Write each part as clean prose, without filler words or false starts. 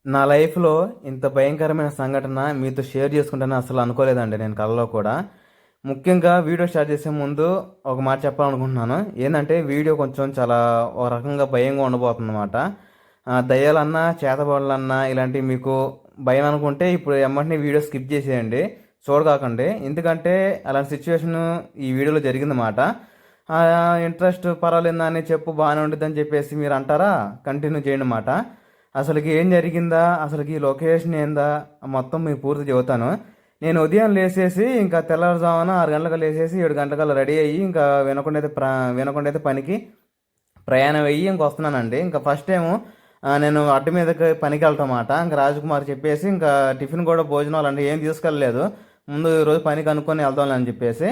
నా లైఫ్‌లో ఇంత భయంకరమైన సంఘటన మీతో షేర్ చేసుకుంటానని అసలు అనుకోలేదండి నేను కలలో కూడా. ముఖ్యంగా వీడియో స్టార్ట్ చేసే ముందు ఒక మాట చెప్పాలనుకుంటున్నాను. ఏందంటే వీడియో కొంచెం చాలా ఒక రకంగా భయంగా ఉండబోతుందన్నమాట. దెయ్యాలన్నా, చేతబడులన్నా ఇలాంటివి మీకు భయం అనుకుంటే ఇప్పుడు ఎమ్మటనే వీడియో స్కిప్ చేసేయండి. చూడకాకండి. ఎందుకంటే అలాంటి సిట్యుయేషను ఈ వీడియోలో జరిగిందన్నమాట. ఇంట్రెస్ట్ పర్వాలేదు నాని చెప్పు బాగానే ఉండిద్దని చెప్పేసి మీరు అంటారా? కంటిన్యూ చేయండన్నమాట. అసలుకి ఏం జరిగిందా, అసలుకి లొకేషన్ ఏందా మొత్తం మీకు పూర్తి చెబుతాను. నేను ఉదయం లేసేసి ఇంకా తెల్లవారుజామున 6 గంటలకు లేసేసి 7 గంటలకల్లా రెడీ అయ్యి ఇంకా వినకొండ అయితే పనికి ప్రయాణం అయ్యి ఇంక వస్తున్నానండి. ఇంకా ఫస్ట్ టైము నేను అడ్డ మీదకి పనికి వెళ్తామాట. ఇంకా రాజకుమార్ చెప్పేసి ఇంకా టిఫిన్ కూడా భోజనాలు అంటే ఏం తీసుకెళ్ళలేదు. ముందు ఈరోజు పనికి అనుకొని వెళ్దాం అని చెప్పేసి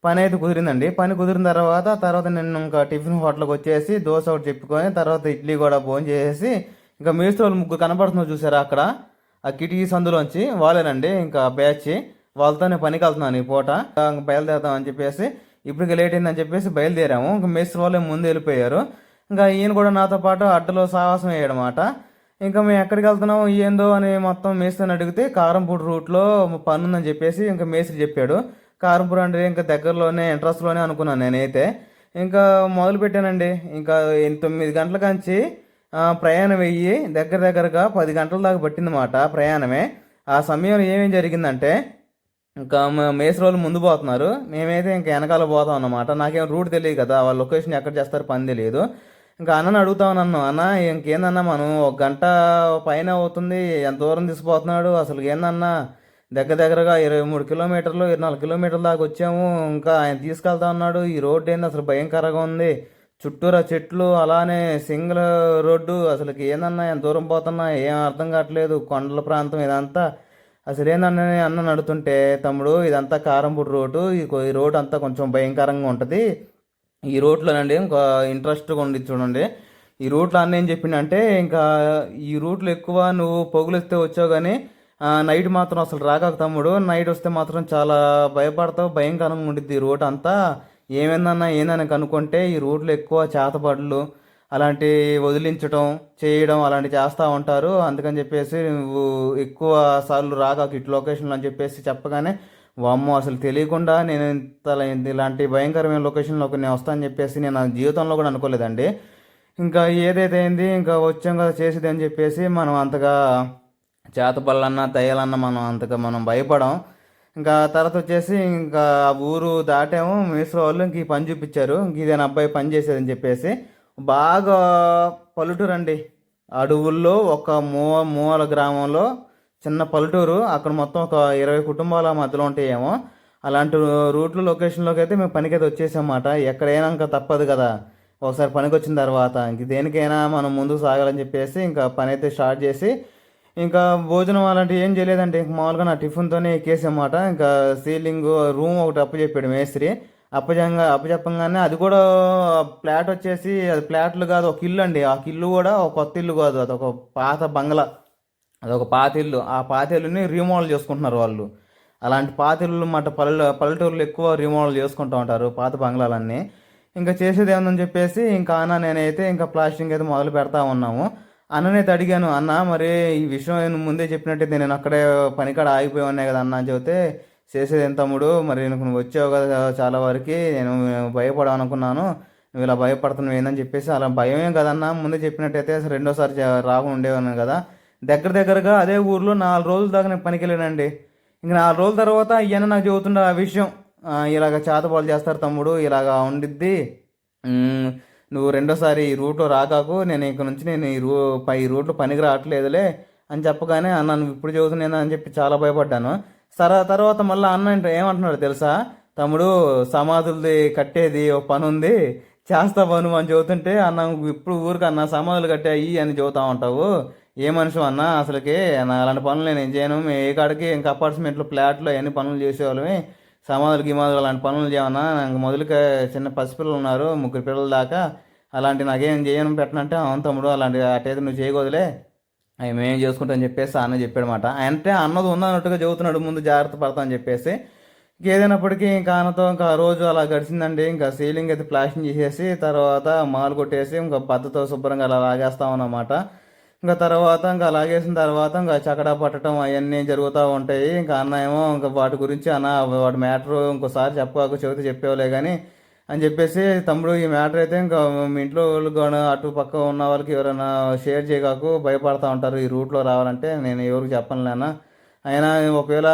పని అయితే కుదిరిందండి. పని కుదిరిన తర్వాత నేను ఇంకా టిఫిన్ హోటల్కి వచ్చేసి దోశ ఒకటి చెప్పుకొని తర్వాత ఇడ్లీ కూడా భోజనం చేసేసి ఇంకా మేస్త్రోళ్ళు ముగ్గురు కనపడుతున్నారు చూసారా అక్కడ ఆ కిటికీ సందులోంచి వాళ్ళేనండి ఇంకా బ్యాచ్. వాళ్ళతోనే పనికి వెళ్తున్నాను ఈ పూట. ఇంకా బయలుదేరుదాం అని చెప్పేసి ఇప్పటికి లేట్ అయిందని చెప్పేసి బయలుదేరాము. ఇంకా మేస్త్రి వాళ్ళే ముందు వెళ్ళిపోయారు. ఇంకా ఈయన కూడా నాతో పాటు అడ్డలో సాహసం అయ్యాడనమాట. ఇంకా మేము ఎక్కడికి వెళ్తున్నాం ఏందో అని మొత్తం మేస్త్రిని అడిగితే కారంపూడి రూట్లో పని ఉందని చెప్పేసి ఇంకా మేస్త్రి చెప్పాడు. కారంపూడి అంటే ఇంకా దగ్గరలోనే ఎంట్రన్స్లోనే అనుకున్నాను నేనైతే. ఇంకా మొదలు పెట్టానండి. ఇంకా 9 గంటల కాంచి ప్రయాణం అయ్యి దగ్గరగా 10 గంటల దాకా పట్టిందన్నమాట ప్రయాణమే. ఆ సమయంలో ఏమేం జరిగిందంటే ఇంకా మేస్త్రి వాళ్ళు ముందు పోతున్నారు. మేమైతే ఇంకా వెనకాల పోతాం అన్నమాట. నాకేం రూట్ తెలియదు కదా, వాళ్ళ లొకేషన్ ఎక్కడ చేస్తారో పని తెలియదు. ఇంకా అన్నని అడుగుతా ఉన్నాను, అన్న ఇంకేందన్నా మనం 1 గంట పైన అవుతుంది, ఎంత దూరం తీసుకుపోతున్నాడు అసలు ఏందన్నా, దగ్గరగా 23 కిలోమీటర్లు 24 కిలోమీటర్ల దాకా వచ్చాము, ఇంకా ఆయన తీసుకెళ్తా ఉన్నాడు, ఈ రోడ్డు ఏంది అసలు భయంకరంగా ఉంది, చుట్టూరా చెట్లు, అలానే సింగిల్ రోడ్డు, అసలుకి ఏందన్నా ఎంత దూరం పోతున్నా ఏం అర్థం కావట్లేదు, కొండల ప్రాంతం ఇదంతా అసలు ఏందన్నా అన్న నడుతుంటే, తమ్ముడు ఇదంతా కారంపూడి రోడ్డు, ఈ రోడ్ అంతా కొంచెం భయంకరంగా ఉంటుంది, ఈ రూట్లోనండి ఇంకా ఇంట్రెస్ట్గా ఉంది చూడండి. ఈ రూట్లో అన్న ఏం చెప్పిండంటే ఇంకా ఈ రూట్లో ఎక్కువ నువ్వు పొగులిస్తే వచ్చావు కానీ నైట్ మాత్రం అసలు రాకాక తమ్ముడు, నైట్ వస్తే మాత్రం చాలా భయపడతావు, భయంకరంగా ఉండిద్ది ఈ రూట్ అంతా, ఏమైందన్నా ఏందని కనుక్కుంటే ఈ రూట్లో ఎక్కువ చేతబడులు అలాంటి వదిలించడం చేయడం అలాంటివి చేస్తూ ఉంటారు, అందుకని చెప్పేసి నువ్వు ఎక్కువ సార్లు రాకాక ఇటు లొకేషన్లో అని చెప్పేసి చెప్పగానే వామ్మో అసలు తెలియకుండా నేను ఇలాంటి భయంకరమైన లొకేషన్లోకి నేను వస్తానని చెప్పేసి నేను నా జీవితంలో కూడా అనుకోలేదండి. ఇంకా ఏదైతే అయింది ఇంకా వచ్చాం కదా చేసేది అని చెప్పేసి మనం అంతగా చేతబళ్ళన్నా దయ్యాలన్నా మనం భయపడం. ఇంకా తర్వాత వచ్చేసి ఇంకా ఆ ఊరు దాటాము. మేస్త్రి వాళ్ళు ఇంక ఈ పని చూపించారు, ఇంక ఇదేనా అబ్బాయి పని చేసేదని చెప్పేసి. బాగా పల్లెటూరు అండి, అడవుల్లో ఒక మూల గ్రామంలో చిన్న పల్లెటూరు, అక్కడ మొత్తం ఒక 20 కుటుంబాల మధ్యలో ఉంటాయేమో. అలాంటి రూట్లు లొకేషన్లోకి అయితే మేము పనికైతే వచ్చేసామన్నమాట. ఎక్కడైనా ఇంకా తప్పదు కదా, ఒకసారి పనికి వచ్చిన తర్వాత ఇంక దేనికైనా మనం ముందుకు సాగాలని చెప్పేసి ఇంకా పని అయితే స్టార్ట్ చేసి ఇంకా భోజనం అలాంటివి ఏం చేయలేదండి. మామూలుగా నా టిఫిన్తోనే ఎక్కేసామాట. ఇంకా సీలింగ్ రూమ్ ఒకటి అప్పచెప్పాడు మేస్త్రి. అప్పచెప్పంగానే అది కూడా ఫ్లాట్ వచ్చేసి అది ఫ్లాట్లు కాదు, ఒక ఇల్లు అండి. ఆ ఇల్లు కూడా ఒక కొత్త ఇల్లు కాదు, అదొక పాత బంగ్లా, అదొక పాత ఇల్లు. ఆ పాత ఇల్లుని రీమోడల్ చేసుకుంటున్నారు వాళ్ళు. అలాంటి పాత ఇల్లు మాట పల్లెటూరులో ఎక్కువ రీమోడల్ చేసుకుంటూ ఉంటారు పాత బంగ్లాలన్నీ. ఇంకా చేసేది ఏమని చెప్పేసి ఇంకా అన్న నేనైతే ఇంకా ప్లాస్టింగ్ అయితే మొదలు పెడతా ఉన్నాము. అన్ననైతే అడిగాను, అన్న మరి ఈ విషయం నేను ముందే చెప్పినట్టయితే నేను అక్కడే పనికాడ ఆగిపోయి ఉన్నాయి కదా అన్న అని చెబితే, చేసేది ఏం తమ్ముడు మరి నువ్వు వచ్చావు కదా చాలా వరకు నేను భయపడాలనుకున్నాను, నువ్వు ఇలా భయపడుతున్నావు ఏందని చెప్పేసి, అలా భయమేం కదన్నా ముందే చెప్పినట్టయితే అసలు రెండోసారి రాకుండా ఉండేవాను కదా. దగ్గరగా అదే ఊర్లో 4 రోజుల దాకా నేను పనికి వెళ్ళానండి. ఇంక 4 రోజుల తర్వాత ఇవన్నీ నాకు చెబుతుండే ఆ విషయం, ఇలాగ చేతబడులు చేస్తారు తమ్ముడు, ఇలాగ ఉండిద్ది, నువ్వు రెండోసారి ఈ రూట్లో రాకాకు, నేను ఇక నుంచి నేను ఈ రూట్లో పనికి రావట్లేదులే అని చెప్పగానే, అన్న నువ్వు ఇప్పుడు చదువుతున్నాను అని చెప్పి చాలా భయపడ్డాను. తర్వాత మళ్ళీ అన్న ఏమంటున్నాడు తెలుసా, తమ్ముడు సమాధులది కట్టేది ఒక పని ఉంది చేస్తావా నువ్వు అని చెబుతుంటే, అన్న ఇప్పుడు ఊరికన్నా సమాధులు కట్టాయి అని చెబుతా ఉంటావు, ఏ మనిషి అన్న అసలుకి నా అలాంటి పనులు నేను ఏం చేయను, మేము ఏ కాడికి ఇంకా అపార్ట్మెంట్లో ఫ్లాట్లో ఎన్ని పనులు చేసేవాళ్ళమే, సమాధులు గిమాదులు అలాంటి పనులు చేయమన్నా, నాకు మొదలుగా చిన్న పసిపిల్లలు ఉన్నారు 3 పిల్లల దాకా, అలాంటి నాకేం చేయను పెట్టనంటే, అవును తమ్ముడు అలాంటి అటైతే నువ్వు చేయకూడదులే అవి మేమేం చేసుకుంటాం అని చెప్పేసి అన్న చెప్పాడనమాట. అంటే అన్నది ఉందన్నట్టుగా చెబుతున్నాడు, ముందు జాగ్రత్త పడతా అని చెప్పేసి. ఇంకేదైనప్పటికీ ఇంకా అన్నతో ఇంకా రోజు అలా గడిచిందండి. ఇంకా సీలింగ్ అయితే ప్లాస్టింగ్ చేసేసి తర్వాత మాలు కొట్టేసి ఇంకా పద్ధతితో శుభ్రంగా అలా లాగేస్తా ఉన్నమాట. ఇంకా తర్వాత ఇంకా లాగేసిన తర్వాత ఇంకా చకడా పట్టడం అవన్నీ జరుగుతూ ఉంటాయి. ఇంకా అన్న ఏమో ఇంకా వాటి గురించి అన్న వాటి మ్యాటర్ ఇంకోసారి చెప్పాకు చెబితే చెప్పేవాలే కానీ అని చెప్పేసి, తమ్ముడు ఈ మ్యాటర్ అయితే ఇంకా మీ ఇంట్లో వాళ్ళు కానీ అటు పక్క ఉన్న వాళ్ళకి ఎవరైనా షేర్ చేయగాకు, భయపడతా ఉంటారు ఈ రూట్లో రావాలంటే. నేను ఎవరికి చెప్పనులేనా, అయినా ఒకవేళ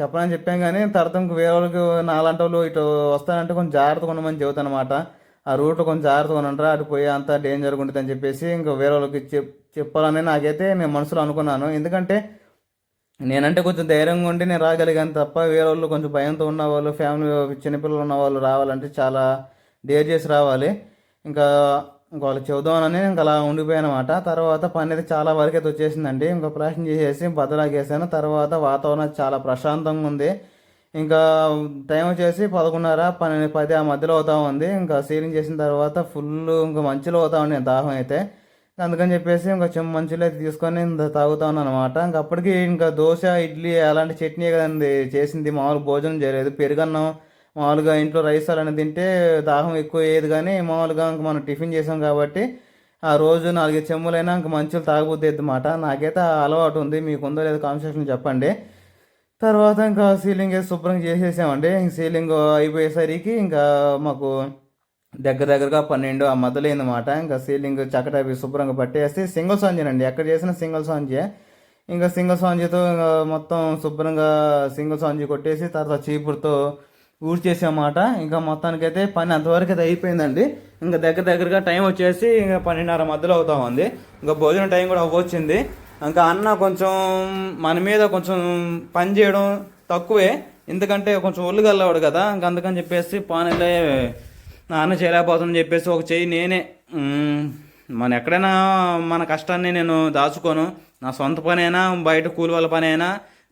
చెప్పనని చెప్పాం కానీ తర్వాత ఇంక వేరే వాళ్ళకి నాలాంటి వాళ్ళు ఇటు వస్తానంటే కొంచెం జాగ్రత్తగా ఉండమని చెబుతాను అనమాట. ఆ రూట్లో కొంచెం జాగ్రత్తగా ఉండరా, అటు పోయి అంతా డేంజర్గా ఉంటుంది అని చెప్పేసి ఇంకా వేరే వాళ్ళకి చెప్పాలని నాకైతే నేను మనసులో అనుకున్నాను. ఎందుకంటే నేనంటే కొంచెం ధైర్యంగా ఉండి నేను రాగలిగాను తప్ప, వేరే వాళ్ళు కొంచెం భయంతో ఉన్న వాళ్ళు, ఫ్యామిలీ చిన్నపిల్లలు ఉన్న వాళ్ళు రావాలంటే చాలా డేర్ చేసి రావాలి. ఇంకా ఇంకా వాళ్ళకి చెబుదామని ఇంకా అలా ఉండిపోయాను అనమాట. తర్వాత పని అయితే చాలా వరకు అయితే వచ్చేసిందండి. ఇంకా ప్లాస్టింగ్ చేసేసి బద్దలాగేసాను. తర్వాత వాతావరణం చాలా ప్రశాంతంగా ఉంది. ఇంకా టైం వచ్చేసి 11:30, 10 ఆ మధ్యలో అవుతా ఉంది. ఇంకా సీలింగ్ చేసిన తర్వాత ఫుల్ ఇంకా మంచులో అవుతా ఉంది దాహం అయితే. అందుకని చెప్పేసి ఇంకా మంచులో అయితే తీసుకొని ఇంత తాగుతా ఉన్నాను అనమాట. ఇంక అప్పటికి ఇంకా దోశ, ఇడ్లీ అలాంటి చట్నీ కదండి చేసింది, మామూలు భోజనం చేయలేదు. పెరుగన్నం మామూలుగా ఇంట్లో రైస్ అలాంటి తింటే దాహం ఎక్కువ అయ్యేది, కానీ మామూలుగా ఇంక మనం టిఫిన్ చేసాం కాబట్టి ఆ రోజు 4 చెమ్ములైనా ఇంక మంచులు తాగబోద్ది అన్నమాట. నాకైతే ఆ అలవాటు ఉంది, మీకు ఉందో లేదో కామెంట్ సెక్షన్ చెప్పండి. తర్వాత ఇంకా సీలింగ్ వేసి శుభ్రంగా చేసేసామండి. ఇంక సీలింగ్ అయిపోయేసరికి ఇంకా మాకు దగ్గరగా 12 ఆ మధ్యలో అయిందన్నమాట. ఇంకా సీలింగ్ చక్కటి శుభ్రంగా పట్టేసి సింగిల్ సాంజేనండి, ఎక్కడ చేసినా సింగిల్ సాంజే. ఇంకా సింగిల్ సాంజీతో మొత్తం శుభ్రంగా సింగిల్ సాంజీ కొట్టేసి తర్వాత చీపురుతో ఊడ్చేసామాట. ఇంకా మొత్తానికైతే పని అంతవరకు అయితే అయిపోయిందండి. ఇంకా దగ్గరగా టైం వచ్చేసి ఇంకా 12:30 మధ్యలో అవుతా ఉంది. ఇంకా భోజనం టైం కూడా అవ్వచ్చింది. ఇంకా అన్న కొంచెం మన మీద కొంచెం పని చేయడం తక్కువే, ఎందుకంటే కొంచెం ఒళ్ళు గల్లవాడు కదా. ఇంకా అందుకని చెప్పేసి పానీలే నాన్న చేయలేకపోతుందని చెప్పేసి ఒక చెయ్యి నేనే మన ఎక్కడైనా మన కష్టాన్ని నేను దాచుకోను. నా సొంత పని అయినా బయట కూలి వాళ్ళ పని అయినా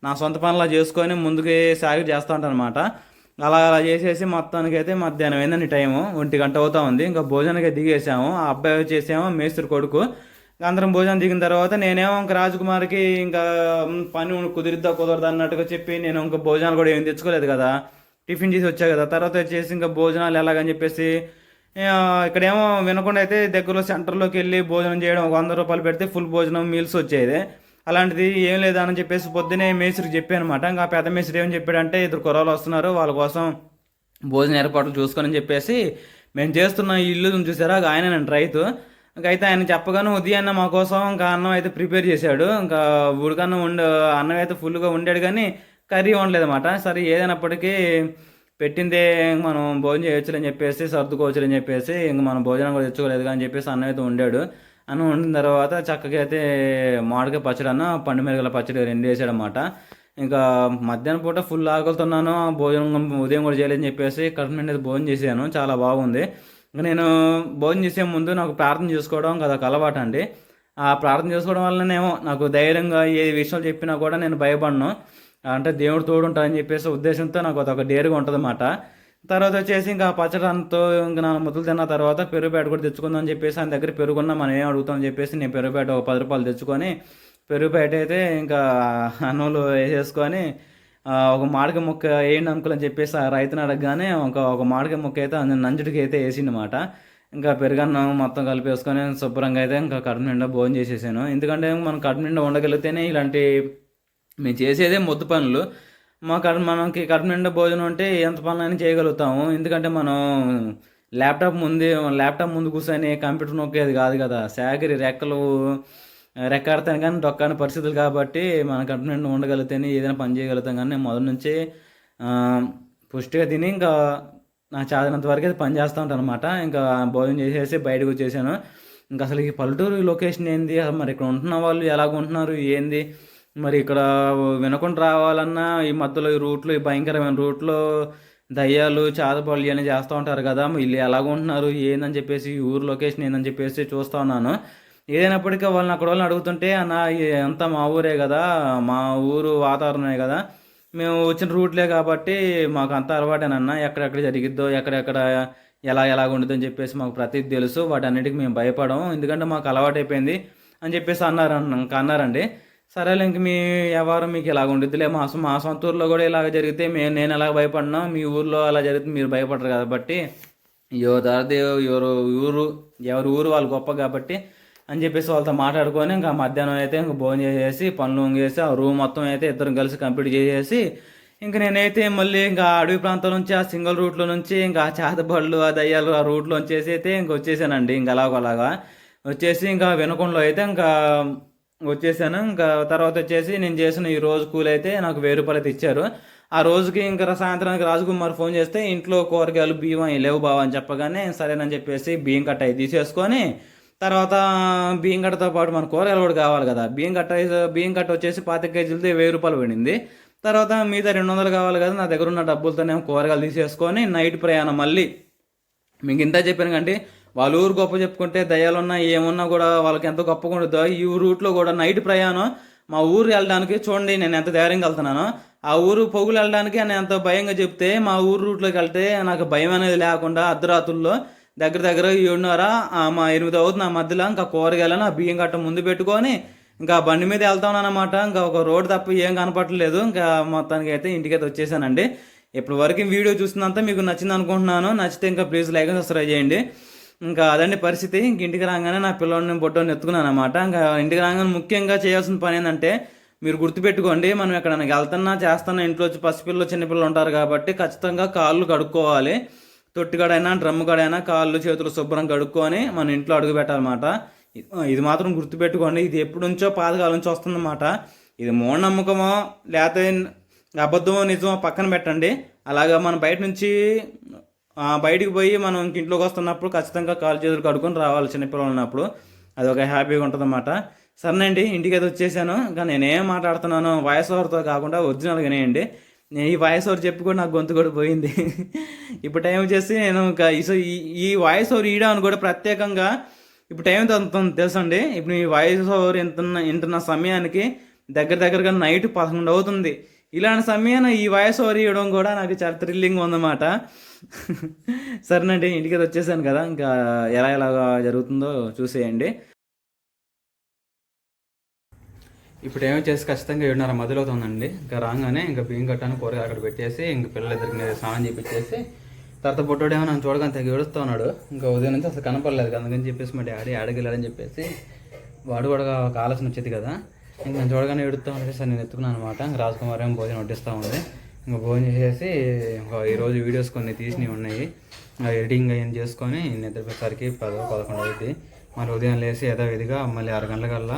నా సొంత పనిలా చేసుకొని ముందుకు సాగి చేస్తూ ఉంటాను అనమాట. అలా చేసేసి మొత్తానికైతే మధ్యాహ్నం అయిందండి, టైము 1 గంట అవుతా ఉంది. ఇంకా భోజనానికి దిగేసాము. ఆ అబ్బాయి వచ్చేసాము మేస్త్రి కొడుకు. అందరం భోజనం దిగిన తర్వాత నేనేమో ఇంకా రాజకుమార్కి ఇంకా పని కుదిరిద్దా కుదరదా అన్నట్టుగా చెప్పి నేను ఇంకా భోజనాలు కూడా ఏం తెచ్చుకోలేదు కదా, టిఫిన్ చేసి వచ్చా కదా. తర్వాత వచ్చేసి ఇంకా భోజనాలు ఎలాగని చెప్పేసి ఇక్కడేమో వినకుండా అయితే దగ్గరలో సెంటర్లోకి వెళ్ళి భోజనం చేయడం, ఒక 100 రూపాయలు పెడితే ఫుల్ భోజనం మీల్స్ వచ్చేది. అలాంటిది ఏం లేదని చెప్పేసి పొద్దునే మేస్త్రికి చెప్పాను అనమాట. ఇంకా పెద్ద మేస్త్రి ఏమని చెప్పాడంటే 2 కుర్రాళ్ళు వస్తున్నారు, వాళ్ళ కోసం భోజన ఏర్పాట్లు చూసుకొని చెప్పేసి మేము చేస్తున్న ఈ ఇల్లు చూసారా, ఆయన నేను రైతు. ఇంకైతే ఆయన చెప్పగానే ఉదయాన్నే మా కోసం ఇంకా అన్నం అయితే ప్రిపేర్ చేశాడు. ఇంకా ఉడికన్నం అన్నం అయితే ఫుల్గా వండాడు, కానీ కర్రీ వండలేదు అనమాట. సరే ఏదైనప్పటికీ పెట్టిందే మనం భోజనం చేయొచ్చులని చెప్పేసి, సర్దుకోవచ్చులని చెప్పేసి ఇంక మనం భోజనం కూడా తెచ్చుకోలేదు అని చెప్పేసి అన్నం అయితే వండాడు. అన్నం వండిన తర్వాత చక్కగా అయితే మామిడికాయ పచ్చడి అన్న పండు మిరగల పచ్చడి 2 వేసాడనమాట. ఇంకా మధ్యాహ్నం పూట ఫుల్ ఆకలితున్నాను, భోజనం ఉదయం కూడా చేయలేదని చెప్పేసి కడుపు నిండా భోజనం చేశాను. చాలా బాగుంది. ఇంకా నేను భోజనం చేసే ముందు నాకు ప్రార్థన చేసుకోవడం అదొక అలవాటు అండి. ఆ ప్రార్థన చేసుకోవడం వల్లనేమో నాకు ధైర్యంగా ఏ విషయాలు చెప్పినా కూడా నేను భయపడను. అంటే దేవుడు తోడుంటాడని చెప్పేసి ఉద్దేశంతో నాకు అదొక డేరుగా ఉంటుంది అన్నమాట. తర్వాత వచ్చేసి ఇంకా పచ్చడంతో ఇంకా 4 ముద్దలు తిన్న తర్వాత పెరుగు ప్యాకెట్ కూడా తెచ్చుకుందాం అని చెప్పేసి ఆయన దగ్గర పెరుగున్నా మనం ఏం అడుగుతామని చెప్పేసి నేను పెరుగు ప్యాకెట్ ఒక 10 రూపాయలు తెచ్చుకొని పెరుగు ప్యాకెట్ అయితే ఇంకా అన్నంలో వేసేసుకొని ఒక మామిడికాయ ముక్క వేయండి అంకుల్ అని చెప్పేసి ఆ రైతుని అడగగానే ఒక మామిడికాయ ముక్క అయితే నంజుడికి అయితే వేసిండనమాట. ఇంకా పెరుగన్నం మొత్తం కలిపేసుకొని శుభ్రంగా అయితే ఇంకా కడుపు నిండా భోజనం చేసేసాను. ఎందుకంటే మనం కడుపు నిండా ఉండగలిగితేనే ఇలాంటి మేము చేసేదే మొద్దు పనులు. మనకి కడుపు నిండా భోజనం అంటే ఎంత పనులైనా చేయగలుగుతాము. ఎందుకంటే మనం ల్యాప్టాప్ ముందు కూర్చొని కంప్యూటర్ నొక్కేది కాదు కదా. శాగరి రెక్కాడతాను కానీ డొక్కాని పరిస్థితులు కాబట్టి మన కడుపు నిండా ఉండగలిగితేనే ఏదైనా పని చేయగలుగుతాం. కానీ నేను మొదటి నుంచి పుష్టిగా తిని ఇంకా నాకు చాదినంత వరకు అయితే పని చేస్తూ ఉంటాను అనమాట. ఇంకా భోజనం చేసేసి బయటకు వచ్చేసాను. ఇంకా అసలు ఈ పల్లెటూరు లొకేషన్ ఏంది, మరి ఇక్కడ ఉంటున్న వాళ్ళు ఎలాగుంటున్నారు ఏంది, మరి ఇక్కడ వినకుండా రావాలన్నా ఈ మధ్యలో ఈ భయంకరమైన రూట్లో దయ్యాలు చాదపళ్ళు ఇవన్నీ చేస్తూ ఉంటారు కదా, వీళ్ళు ఎలాగుంటున్నారు ఏందని చెప్పేసి ఊరు లొకేషన్ ఏందని చెప్పేసి చూస్తూ ఉన్నాను. ఏదైనప్పటికీ వాళ్ళని అక్కడ వాళ్ళని అడుగుతుంటే అన్న అంతా మా ఊరే కదా, మా ఊరు వాతావరణమే కదా, మేము వచ్చిన రూట్లే కాబట్టి మాకు అంత అలవాటేనన్నా, ఎక్కడెక్కడ జరిగిద్దో ఎక్కడెక్కడ ఎలాగ ఉండదో అని చెప్పేసి మాకు ప్రతిదీ తెలుసు, వాటన్నిటికి మేము భయపడము ఎందుకంటే మాకు అలవాటైపోయింది అని చెప్పేసి అన్నారండి. సరేలే ఇంక మీ వ్యవహారం మీకు ఇలాగ ఉండిద్దిలే, మా సొంత ఊర్లో కూడా ఇలాగ జరిగితే నేను ఎలా భయపడినా మీ ఊర్లో అలా జరిగితే మీరు భయపడరు కాబట్టి ఎవరి ఊరు వాళ్ళు గొప్ప కాబట్టి అని చెప్పేసి వాళ్ళతో మాట్లాడుకొని ఇంకా మధ్యాహ్నం అయితే ఇంకా భోజనం చేసేసి పనులు వంగేసి ఆ రూమ్ మొత్తం అయితే ఇద్దరం కలిసి కంప్లీట్ చేసేసి ఇంకా నేనైతే మళ్ళీ ఇంకా అడవి ప్రాంతం నుంచి ఆ సింగిల్ రూట్లో నుంచి ఇంకా ఆ చేతబళ్ళు ఆ దయ్యాలు ఆ రూట్లో వచ్చేసి అయితే ఇంకా వచ్చేసానండి ఇంకా అలాగలాగా వచ్చేసి ఇంకా వినకుండా అయితే ఇంకా వచ్చేసాను. ఇంకా తర్వాత వచ్చేసి నేను చేసిన ఈ రోజు కూలి అయితే నాకు 1000 రూపాయలు అయితే ఇచ్చారు. ఆ రోజుకి ఇంకా సాయంత్రానికి రాజకుమార్ ఫోన్ చేస్తే ఇంట్లో కూరగాయలు బియ్యం అవి లేవు బావ అని చెప్పగానే సరేనని చెప్పేసి బియ్యం కట్ట అవి తీసేసుకొని తర్వాత బియ్యం కట్టతో పాటు మన కూరగాయలు కూడా కావాలి కదా, బియ్యం కట్ట వచ్చేసి 25 కేజీలతో 1000 రూపాయలు పడింది. తర్వాత మిగతా 200 కావాలి కదా, నా దగ్గర ఉన్న డబ్బులతోనే కూరగాయలు తీసేసుకొని నైట్ ప్రయాణం మళ్ళీ మీకు ఇంత చెప్పాను కంటే వాళ్ళ ఊరు గొప్ప చెప్పుకుంటే దయ్యాలున్నా ఏమున్నా కూడా వాళ్ళకి ఎంత గొప్పగా ఉంటుందో ఈ రూట్లో కూడా నైట్ ప్రయాణం మా ఊరు వెళ్ళడానికి చూడండి నేను ఎంత ధైర్యంగా వెళ్తున్నానో. ఆ ఊరు పొగులు వెళ్ళడానికి నేను ఎంత భయంగా చెప్తే మా ఊరు రూట్లోకి వెళ్తే నాకు భయం అనేది లేకుండా అర్ధరాత్రుల్లో దగ్గర దగ్గర 7:30 మా 8 అవుతుంది ఆ మధ్యలో ఇంకా కూరగాయలను ఆ బియ్యం కట్ట ముందు పెట్టుకొని ఇంకా బండి మీద వెళ్తా ఉన్నాను అనమాట. ఇంకా ఒక రోడ్ తప్ప ఏం కనపడలేదు. ఇంకా మొత్తానికి అయితే ఇంటికైతే వచ్చేసానండి. ఇప్పటి వరకు వీడియో చూసినంత మీకు నచ్చింది అనుకుంటున్నాను. నచ్చితే ఇంకా ప్లీజ్ లైక్ అండ్ సబ్స్క్రైబ్ చేయండి. ఇంకా అదండి పరిస్థితి. ఇంక ఇంటికి రాగానే నా పిల్లల్ని బొట్టని ఎత్తుకున్నాను అనమాట. ఇంకా ఇంటికి రాగానే ముఖ్యంగా చేయాల్సిన పని ఏంటంటే మీరు గుర్తుపెట్టుకోండి, మనం ఎక్కడైనా వెళ్తున్నా చేస్తున్నా ఇంట్లో వచ్చి పసిపిల్లలు చిన్నపిల్లలు ఉంటారు కాబట్టి ఖచ్చితంగా కాళ్ళు కడుక్కోవాలి. తొట్టిగాడైనా డ్రమ్ము కాడైనా కాళ్ళు చేతులు శుభ్రం కడుక్కొని మన ఇంట్లో అడుగు పెట్టాలన్నమాట. ఇది మాత్రం గుర్తుపెట్టుకోండి. ఇది ఎప్పటి నుంచో పాతకాలం నుంచి వస్తుందన్నమాట. ఇది మూఢనమ్మకమో లేకపోతే అబద్ధమో నిజమో పక్కన పెట్టండి. అలాగా మనం బయట నుంచి బయటికి పోయి మనం ఇంట్లోకి వస్తున్నప్పుడు ఖచ్చితంగా కాలు చేతులు కడుక్కొని రావాలి చిన్నపిల్లలు ఉన్నప్పుడు. అది ఒక హ్యాపీగా ఉంటుంది అన్నమాట. సరేనండి, ఇంటికి అయితే వచ్చేసాను. ఇంకా నేనేం మాట్లాడుతున్నాను వాయిస్ ఓవర్తో కాకుండా ఒరిజినల్గా వినేయండి. నేను ఈ వాయిస్ ఓవర్ చెప్పి కూడా నాకు గొంతు కూడా పోయింది. ఇప్పుడు టైం వచ్చేసి నేను ఇంకా ఈ వాయిస్ ఓవర్ ఇయడానికి కూడా ప్రత్యేకంగా ఇప్పుడు టైం ఎంత తెలుసండి. ఇప్పుడు ఈ వాయిస్ ఓవర్ వింటున్న సమయానికి దగ్గరగా నైట్ 11 అవుతుంది. ఇలాంటి సమయాన్ని ఈ వాయిస్ ఓవర్ ఇవ్వడం కూడా నాకు చాలా థ్రిల్లింగ్ ఉందన్నమాట. సరేనండి, ఇంటికి వచ్చేసాను కదా, ఇంకా ఎలాగా జరుగుతుందో చూసేయండి. ఇప్పుడు ఏమో చేసి ఖచ్చితంగా 7:30 మధ్యలో అవుతుందండి. ఇంకా రాగానే ఇంకా బియ్యం కట్టాను కూరగాయలు అక్కడ పెట్టేసి ఇంక పిల్లలిద్దరికి స్నానం చేపించేసి తర్వాత పొట్టోడేమో నన్ను చూడగానే తెగ ఏడుస్తూ ఉన్నాడు. ఇంకా ఉదయం నుంచి అసలు కనపడలేదు. అందుకని చెప్పేసి మా డాడీ ఆడగిల్లాడని చెప్పేసి వాడు కూడా ఒక ఆలోచన వచ్చేది కదా. ఇంక నేను చూడగానే ఏడుస్తూ ఉంటే సార్ నేను ఎత్తుకున్నాను అనమాట. ఇంకా రాజకుమార్ ఏమో భోజనం వడ్డిస్తూ ఉంది. ఇంకా భోజనం చేసేసి ఈరోజు వీడియోస్ కొన్ని తీసినవి ఉన్నాయి. ఎడిటింగ్ అయ్యి చేసుకొని నిద్రపోయేసరికి 10-11 అవుతుంది. మళ్ళీ ఉదయం లేసి యథావిధిగా మళ్ళీ 6 గంటలకల్లా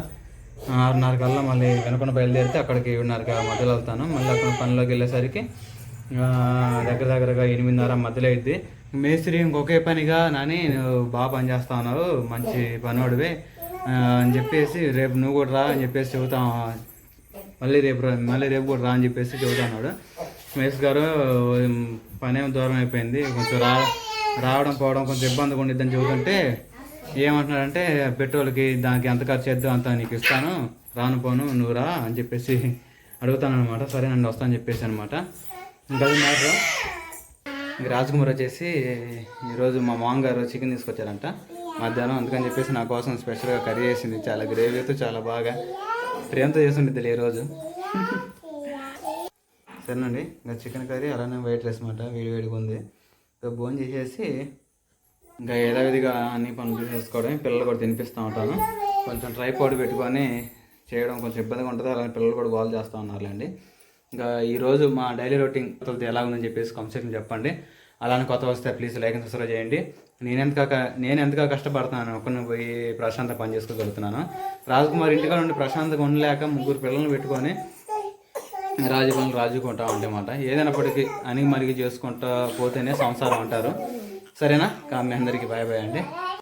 6:30 కల్లా మళ్ళీ వెనుకొండ బయలుదేరితే అక్కడికి 7:30 మధ్యలో వెళ్తాను. మళ్ళీ అక్కడ పనిలోకి వెళ్ళేసరికి దగ్గరగా 8:30 మధ్యలో అయింది. మేస్త్రి ఇంకొకే పనిగా నాని నువ్వు బాగా పని చేస్తా ఉన్నావు, మంచి పనివాడివే అని చెప్పేసి రేపు నువ్వు కూడా రా అని చెప్పేసి చెబుతాం. మళ్ళీ రేపు కూడా రా అని చెప్పేసి చెబుతా ఉన్నాడు. మేస్త్రి గారు పని ఏమో దూరం అయిపోయింది, కొంచెం రావడం పోవడం కొంచెం ఇబ్బందిగా ఉండిద్దని చెబుతుంటే ఏమంటున్నాడంటే పెట్రోల్కి దానికి ఎంత ఖర్చు చేద్దాం అంత నీకు ఇస్తాను, రాను పోను నువ్వు రా అని చెప్పేసి అడుగుతాను అనమాట. సరే నన్ను వస్తాను చెప్పేసి అనమాట. ఇంకా అది మ్యాటర్. ఇంక రాజకుమార్ వచ్చేసి ఈరోజు మా మామగారు చికెన్ తీసుకొచ్చారంట మధ్యాహ్నం. అందుకని చెప్పేసి నా కోసం స్పెషల్గా కర్రీ చేసింది. చాలా గ్రేవీతో చాలా బాగా ప్రేమతో చేస్తుంటుంది ఈరోజు. సరేనండి, ఇంకా చికెన్ కర్రీ అలానే వైట్ రైస్ అనమాట, వేడిగా ఉంది. సో భోజనం చేసేసి ఇంకా యథావిధిగా అన్ని పనులు చేసుకోవడం, పిల్లలు కూడా తినిపిస్తూ ఉంటాను. కొంచెం ట్రైపాడ్ పెట్టుకొని చేయడం కొంచెం ఇబ్బందిగా ఉంటుంది. అలానే పిల్లలు కూడా గోల్ చేస్తూ ఉన్నారులేండి. ఇంకా ఈరోజు మా డైలీ రొటీన్ ఎలా ఉందని చెప్పేసి కామెంట్ చెప్పండి. అలానే కొత్త వస్తే ప్లీజ్ లైక్ అండ్ సబ్స్క్రైబ్ చేయండి. నేను ఎంతగా కష్టపడుతున్నాను, ఒక్కరిని పోయి ప్రశాంతంగా పని చేసుకోగలుగుతున్నాను. రాజకుమార్ ఇంటిగా నుండి ప్రశాంతంగా ఉండలేక 3 పిల్లల్ని పెట్టుకొని రాజుకుంటా ఉంటాయన్నమాట. ఏదైనప్పటికీ అణిగి మరిగి చేసుకుంటా పోతేనే సంసారం అంటారు. సరేనా? మీ అందరికీ బాయ్ బాయ్ అండి.